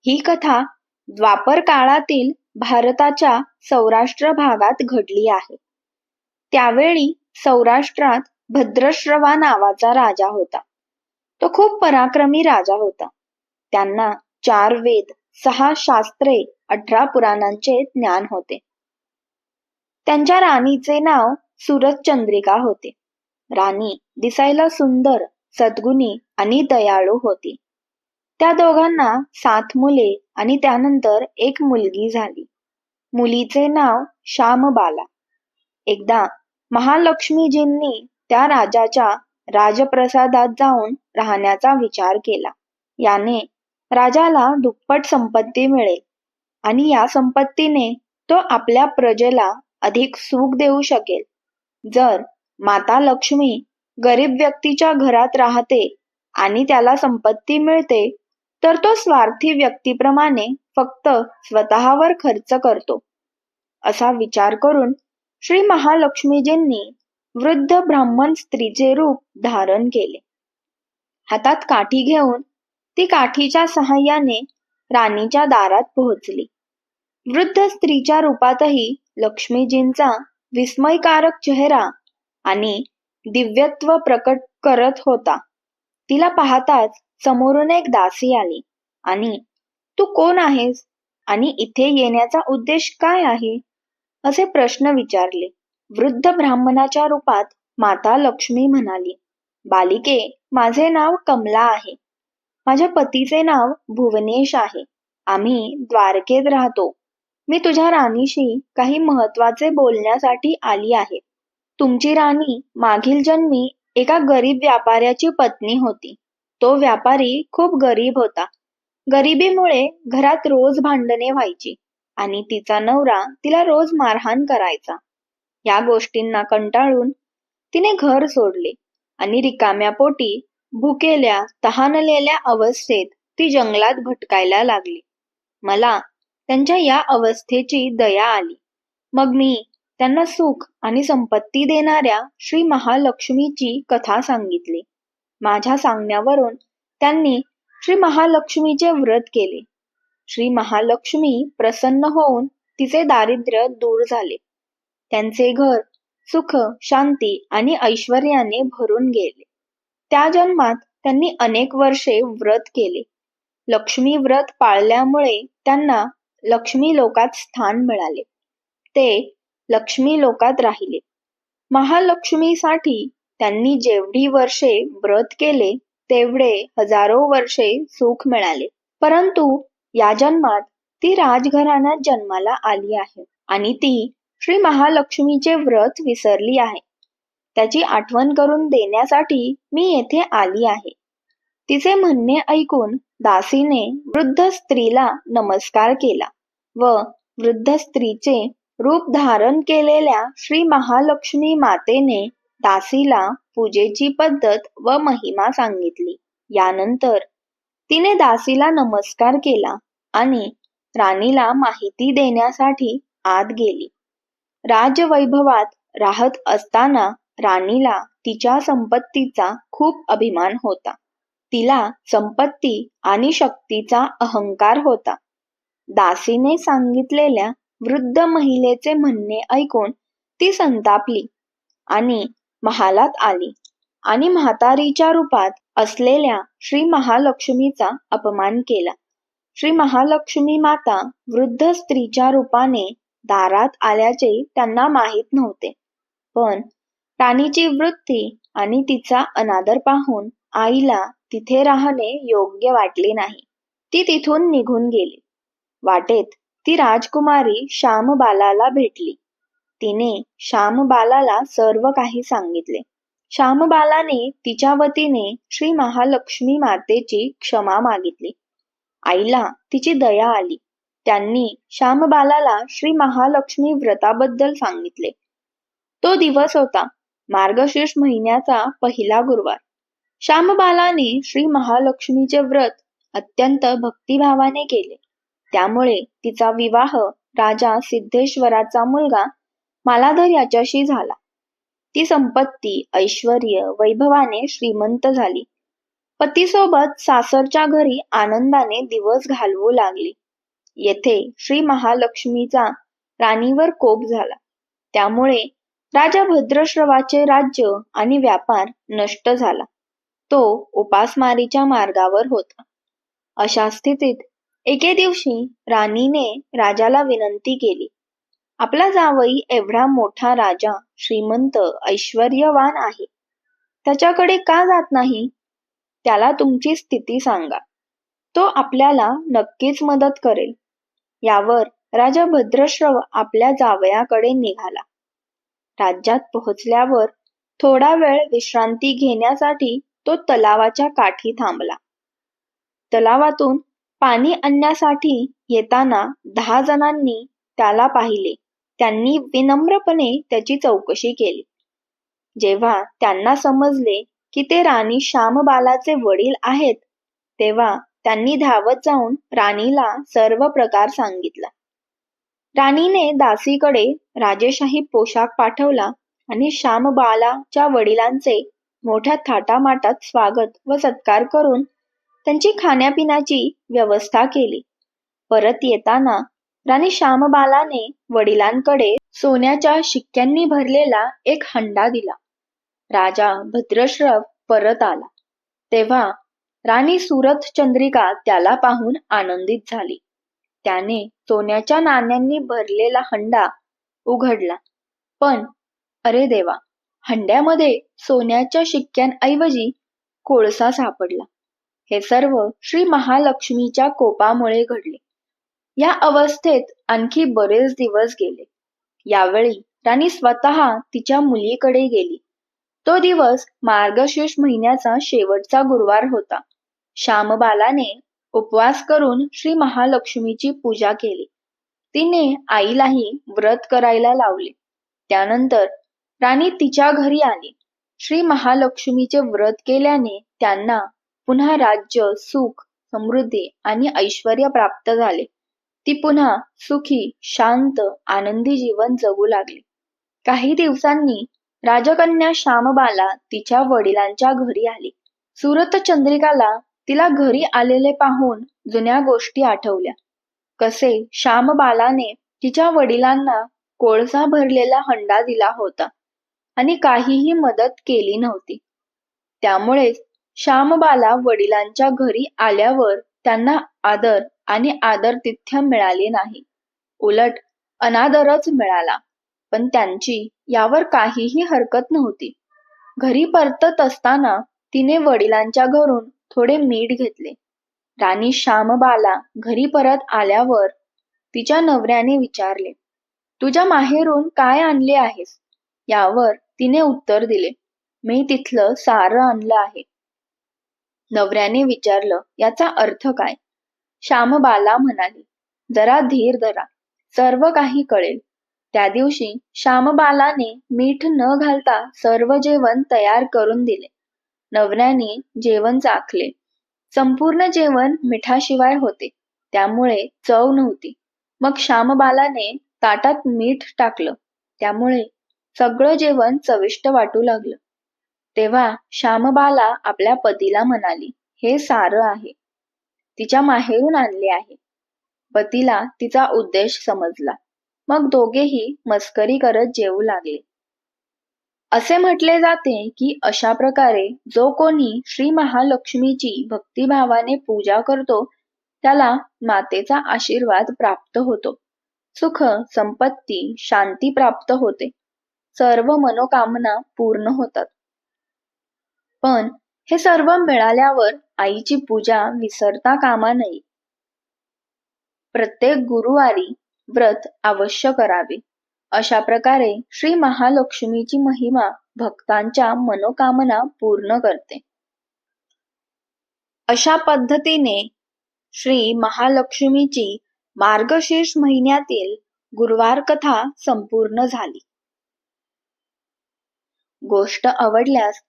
ही कथा द्वापर काळातील भारताच्या सौराष्ट्र भागात घडली आहे. त्यावेळी सौराष्ट्रात भद्रश्रवा नावाचा राजा होता. तो खूप पराक्रमी राजा होता. त्यांना 4 वेद, 6 शास्त्रे, 18 पुराणांचे ज्ञान होते. त्यांच्या राणीचे नाव सुरचंद्रिका होते. राणी दिसायला सुंदर, सद्गुणी आणि दयाळू होती. त्या दोघांना 7 मुले आणि त्यानंतर 1 मुलगी झाली. मुलीचे नाव श्यामबाला. एकदा महालक्ष्मीजींनी त्या राजाच्या राजप्रसादात जाऊन राहण्याचा विचार केला. याने राजाला दुप्पट संपत्ती मिळेल आणि या संपत्तीने तो आपल्या प्रजेला अधिक सुख देऊ शकेल. जर माता लक्ष्मी गरीब व्यक्तीच्या घरात राहते आणि त्याला संपत्ती मिळते, तर तो स्वार्थी व्यक्तीप्रमाणे फक्त स्वतःवर खर्च करतो. असा विचार करून श्री महालक्ष्मीजींनी वृद्ध ब्राह्मण स्त्रीचे रूप धारण केले. हातात काठी घेऊन ती काठीच्या सहाय्याने राणीच्या दारात पोहोचली. वृद्ध स्त्रीच्या रूपातही लक्ष्मीजींचा विस्मयकारक चेहरा आणि दिव्यत्व प्रकट करत होता. तिला पाहताच समोरून एक दासी आली आणि "तू कोण आहेस आणि इथे येण्याचा उद्देश काय आहे?" असे प्रश्न विचारले. वृद्ध ब्राह्मणाच्या रूपात माता लक्ष्मी म्हणाली, "बालिके, माझे नाव कमला आहे. माझ्या पतीचे नाव भुवनेश आहे. आम्ही द्वारकेत राहतो. मी तुझ्या राणीशी काही महत्वाचे बोलण्यासाठी आली आहे. तुमची राणी मागील जन्मी एका गरीब व्यापाऱ्याची पत्नी होती. तो व्यापारी खूप गरीब होता. गरिबीमुळे घरात रोज भांडणे व्हायची आणि तिचा नवरा तिला रोज मारहाण करायचा. या गोष्टींना कंटाळून तिने घर सोडले आणि रिकाम्या पोटी भुकेल्या तहानलेल्या अवस्थेत ती जंगलात भटकायला लागली. मला त्यांच्या या अवस्थेची दया आली. मग मी त्यांना सुख आणि संपत्ती देणाऱ्या श्री महालक्ष्मीची कथा सांगितली. माझ्या सांगण्यावरून त्यांनी श्री महालक्ष्मीचे व्रत केले. श्री महालक्ष्मी प्रसन्न होऊन तिचे दारिद्र्य दूर झाले. त्यांचे घर सुख, शांती आणि ऐश्वर्याने भरून गेले. त्या जन्मात त्यांनी अनेक वर्षे व्रत केले. लक्ष्मी व्रत पाळल्यामुळे त्यांना लक्ष्मी लोकात स्थान मिळाले. ते लक्ष्मी लोकात राहिले. महालक्ष्मीसाठी त्यांनी जेवढी वर्षे व्रत केले तेवढे हजारो वर्षे सुख मिळाले. परंतु या जन्मात ती राजघराण्यात जन्माला आली आहे आणि ती श्री महालक्ष्मीचे व्रत विसरली आहे. त्याची आठवण करून देण्यासाठी मी येथे आली आहे. तिचे म्हणणे ऐकून दासीने वृद्ध स्त्रीला नमस्कार केला व वृद्ध स्त्रीचे रूप धारण केलेल्या श्री महालक्ष्मी मातेने दासीला पूजेची पद्धत व महिमा सांगितली. यानंतर तिने दासीला नमस्कार केला आणि राणीला माहिती देण्यासाठी आत गेली. राजवैभवात राहत असताना राणीला तिच्या संपत्तीचा खूप अभिमान होता. तिला संपत्ती आणि शक्तीचा अहंकार होता. दासीने सांगितलेल्या वृद्ध महिलेचे म्हणणे ऐकून ती संतापली आणि महालात आली आणि म्हातारीच्या रूपात असलेल्या श्री महालक्ष्मीचा अपमान केला. श्री महालक्ष्मी माता वृद्ध स्त्रीच्या रूपाने दारात आल्याचे त्यांना माहीत नव्हते. पण राणीची वृत्ती आणि तिचा अनादर पाहून आईला तिथे राहणे योग्य वाटले नाही. ती तिथून निघून गेली. वाटेत ती राजकुमारी श्यामबालाला भेटली. तिने श्यामबालाला सर्व काही सांगितले. श्यामबालाने तिच्या वतीने श्री महालक्ष्मी मातेची क्षमा मागितली. आईला तिची दया आली. त्यांनी श्यामबालाला श्री महालक्ष्मी व्रताबद्दल सांगितले. तो दिवस होता मार्गशीर्ष महिन्याचा पहिला गुरुवार. श्यामबालाने श्री महालक्ष्मीचे व्रत अत्यंत भक्तिभावाने केले. त्यामुळे तिचा विवाह राजा सिद्धेश्वराचा मुलगा मालाधर याच्याशी झाला. ती संपत्ती, ऐश्वर्य, वैभवाने श्रीमंत झाली. पतीसोबत सासरच्या घरी आनंदाने दिवस घालवू लागली. येथे श्री महालक्ष्मीचा राणीवर कोप झाला. त्यामुळे राजा भद्रश्रवाचे राज्य आणि व्यापार नष्ट झाला. तो उपासमारीच्या मार्गावर होता. अशा स्थितीत एके दिवशी राणीने राजाला विनंती केली, आपला जावई एवढा मोठा राजा, श्रीमंत, ऐश्वर्यवान आहे, त्याच्याकडे का जात नाही? त्याला तुमची स्थिती सांगा, तो आपल्याला नक्कीच मदत करेल. यावर राजा भद्रश्रव आपल्या जावयाकडे निघाला. राज्यात पोहोचल्यावर थोडा वेळ विश्रांती घेण्यासाठी तो तलावाच्या काठी थांबला. तलावातून पाणी आणण्यासाठी येताना 10 जणांनी त्याला पाहिले. त्यांनी विनम्रपणे त्याची चौकशी केली. जेव्हा त्यांना समजले की ते राणी श्यामबालाचे वडील आहेत, तेव्हा त्यांनी धावत जाऊन राणीला सर्व प्रकार सांगितला. राणीने दासीकडे राजेशाही पोशाख पाठवला आणि श्यामबालाच्या वडिलांचे मोठ्या थाटामाटात स्वागत व सत्कार करून त्यांची खाण्यापिण्याची व्यवस्था केली. परत येताना राणी श्यामबालाने वडिलांकडे सोन्याच्या शिक्क्यांनी भरलेला एक हंडा दिला. राजा भद्रश्रव परत आला तेव्हा राणी सूरतचंद्रिका त्याला पाहून आनंदित झाली. त्याने सोन्याच्या नाण्यांनी भरलेला हंडा उघडला, पण अरे देवा, हंड्यामध्ये सोन्याच्या शिक्क्यांऐवजी कोळसा सापडला. हे सर्व श्री महालक्ष्मीच्या कोपामुळे घडले. या अवस्थेत आणखी बरेच दिवस गेले. यावेळी राणी स्वतः तिच्या मुलीकडे गेली. तो दिवस मार्गशीर्ष महिन्याचा शेवटचा गुरुवार होता. श्यामबालाने उपवास करून श्री महालक्ष्मीची पूजा केली. तिने आईलाही व्रत करायला लावले. त्यानंतर राणी तिच्या घरी आली. श्री महालक्ष्मीचे व्रत केल्याने त्यांना पुन्हा राज्य, सुख, समृद्धी आणि ऐश्वर्य प्राप्त झाले. ती पुन्हा सुखी, शांत, आनंदी जीवन जगू लागली. काही दिवसांनी राजकन्या श्यामबाला तिच्या वडिलांच्या घरी आली. सूरतचंद्रिकाला तिला घरी आलेले पाहून जुन्या गोष्टी आठवल्या. कसे श्यामबालाने तिच्या वडिलांना कोळसा भरलेला हंडा दिला होता आणि काहीही मदत केली नव्हती. त्यामुळेच श्यामबाला वडिलांच्या घरी आल्यावर त्यांना आदर आणि आदरातिथ्य मिळाले नाही. उलट अनादरच मिळाला. पण त्यांची यावर काहीही हरकत नव्हती. घरी परतत असताना तिने वडिलांच्या घरून थोडे मीठ घेतले. राणी श्यामबाला घरी परत आल्यावर तिच्या नवऱ्याने विचारले, तुझ्या माहेरून काय आणले आहेस? यावर तिने उत्तर दिले, मी तिथलं सारं आणलं आहे. नवऱ्याने विचारलं, याचा अर्थ काय? श्यामबाला म्हणाली, जरा धीर धरा, सर्व काही कळेल. त्या दिवशी श्यामबालाने मीठ न घालता सर्व जेवण तयार करून दिले. नवऱ्याने जेवण चाखले. संपूर्ण जेवण मिठाशिवाय होते, त्यामुळे चव नव्हती. मग श्यामबालाने ताटात मीठ टाकलं, त्यामुळे सगळं जेवण चविष्ट वाटू लागलं. तेव्हा श्यामबाला आपल्या पतीला म्हणाली, हे सारं आहे, तिच्या माहेरून आणले आहे. पतीला तिचा उद्देश समजला. मग दोघेही मस्करी करत जेवू लागले. असे म्हटले जाते की अशा प्रकारे जो कोणी श्री महालक्ष्मीची भक्तिभावाने पूजा करतो त्याला मातेचा आशीर्वाद प्राप्त होतो. सुख, संपत्ती, शांती प्राप्त होते. सर्व मनोकामना पूर्ण होतात. पण हे सर्व मिळाल्यावर आईची पूजा विसरता कामा नये. प्रत्येक गुरुवारी व्रत अवश्य करावे. अशा प्रकारे श्री महालक्ष्मीची महिमा भक्तांच्या मनोकामना पूर्ण करते. अशा पद्धतीने श्री महालक्ष्मीची मार्गशीर्ष महिन्यातील गुरुवार कथा संपूर्ण झाली. गोष्ट आवडल्यास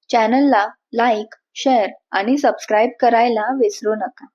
चॅनलला लाईक, शेअर आणि सबस्क्राईब करायला विसरू नका.